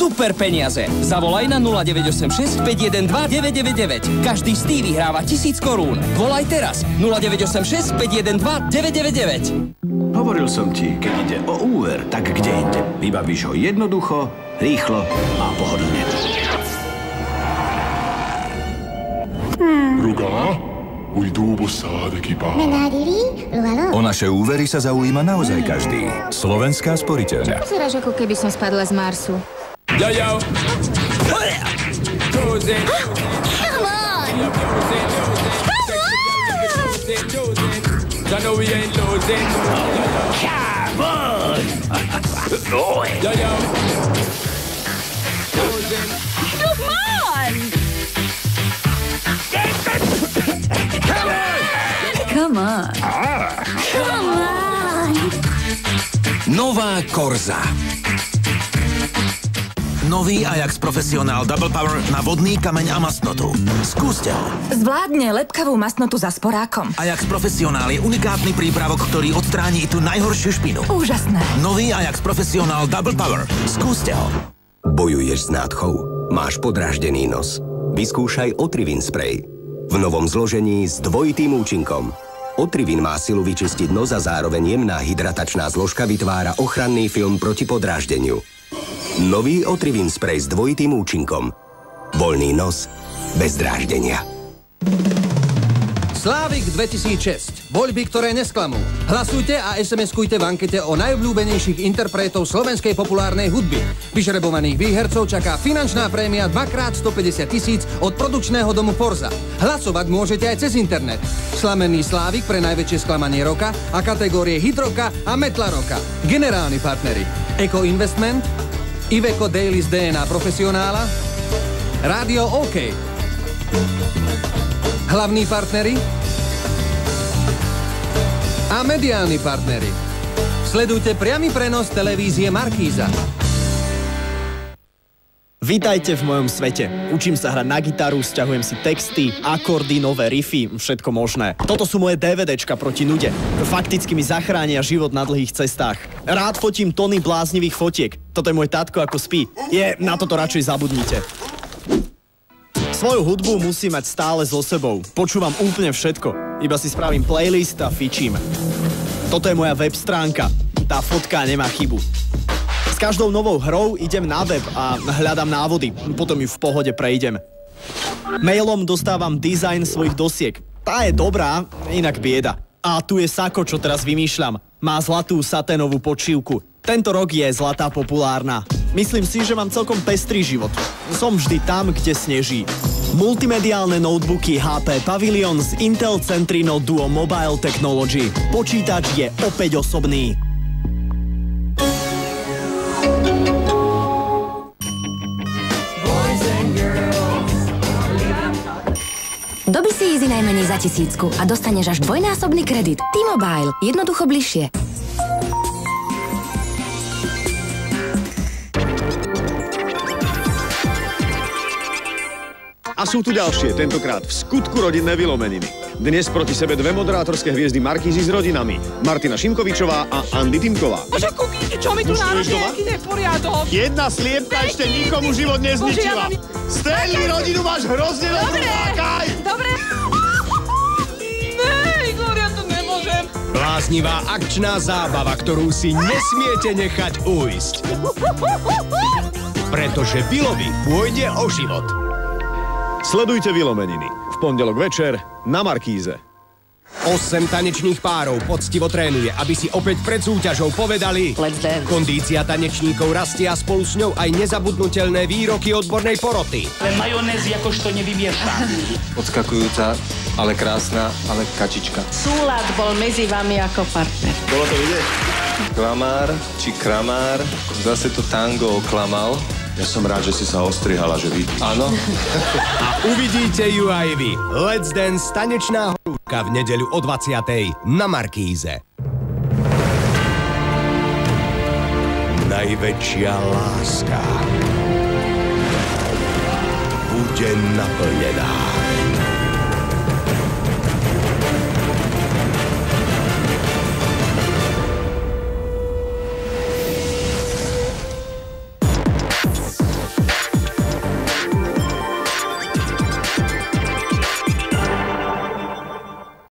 super peniaze. Zavolaj na 0986 512 999. Každý z tých vyhráva 1000 korún. Volaj teraz 0986 512 999. Hovoril som ti, keď ide o úver, tak kde inde. Vybavíš ho jednoducho, rýchlo a pohodlne. O naše úvery sa zaujíma naozaj každý. Slovenská sporiteľňa. Vyzeráš, ako keby som spadla z Marsu. Yo, yo. Come on! Come on! Come on! Nová Korza. Nový Ajax Profesionál Double Power na vodný kameň a mastnotu. Skúste ho. Zvládne lepkavú mastnotu za sporákom. Ajax Profesionál je unikátny prípravok, ktorý odstráni i tú najhoršiu špinu. Úžasné. Nový Ajax Profesionál Double Power. Skúste ho. Bojuješ s nádchou? Máš podráždený nos? Vyskúšaj Otrivin Spray. V novom zložení s dvojitým účinkom. Otrivin má silu vyčistiť nos a zároveň jemná hydratačná zložka vytvára ochranný film proti podráždeniu. Nový Otrivin Spray s dvojitým účinkom. Voľný nos bez dráždenia. Slávik 2006. Voľby, ktoré nesklamú. Hlasujte a SMS-kujte v ankete o najobľúbenejších interpretov slovenskej populárnej hudby. Vyžrebovaných výhercov čaká finančná prémia 2x150 000 od produkčného domu Forza. Hlasovať môžete aj cez internet. Slamený Slávik pre najväčšie sklamanie roka a kategórie Hit roka a Metla roka. Generálni partneri Eko Investment, Iveco Daily z DNA Profesionála, Rádio OK. Hlavní partneri a mediálni partneri. Sledujte priamy prenos televízie Markíza. Vítajte v mojom svete. Učím sa hrať na gitaru, sťahujem si texty, akordy, nové riffy, všetko možné. Toto sú moje DVDčka proti nude. Fakticky mi zachránia život na dlhých cestách. Rád fotím tony bláznivých fotiek. Toto je môj tatko, ako spí. Na toto radšej zabudnite. Svoju hudbu musím mať stále so sebou. Počúvam úplne všetko. Iba si spravím playlist a fičím. Toto je moja web stránka. Tá fotka nemá chybu. S každou novou hrou idem na web a hľadám návody. Potom ju v pohode prejdem. Mailom dostávam dizajn svojich dosiek. Tá je dobrá, inak bieda. A tu je sako, čo teraz vymýšľam. Má zlatú saténovú počívku. Tento rok je zlatá populárna. Myslím si, že mám celkom pestrý život. Som vždy tam, kde sneží. Multimediálne notebooky HP Pavilion z Intel Centrino Duo Mobile Technology. Počítač je opäť osobný. Dobi si easy najmenej za 1000 a dostaneš až dvojnásobný kredit. T-Mobile. Jednoducho bližšie. A sú tu ďalšie, tentokrát v skutku rodinné vylomeniny. Dnes proti sebe dve moderátorské hviezdy Markízy s rodinami. Martina Šimkovičová a Andy Timková. Bože, kukíte, čo mi tu národí nejaký neporiadok? Jedna sliepka ešte nikomu život nezničila. Stanley, rodinu máš hrozne dobrú, lákaj! Dobre. Nej, Gloria, to nemôžem. Bláznivá akčná zábava, ktorú si nesmiete nechať ujsť. Pretože Vilovi pôjde o život. Sledujte vylomeniny. V pondelok večer na Markíze. 8 tanečných párov poctivo trénuje, aby si opäť pred súťažou povedali Let's dance. Kondícia tanečníkov rastie a spolu s ňou aj nezabudnutelné výroky odbornej poroty. Majonéz jakožto nevymieša. Odskakujúca, ale krásna, ale kačička. Súlad bol medzi vami ako partner. Bolo to vidieť? Klamár či kramár, zase to tango oklamal. Ja som rád, že si sa ostrihala, že vidíš. Áno. A uvidíte ju aj vy. Let's Dance tanečná horúčka v nedeľu o 20:00 na Markíze. Najväčšia láska bude naplnená.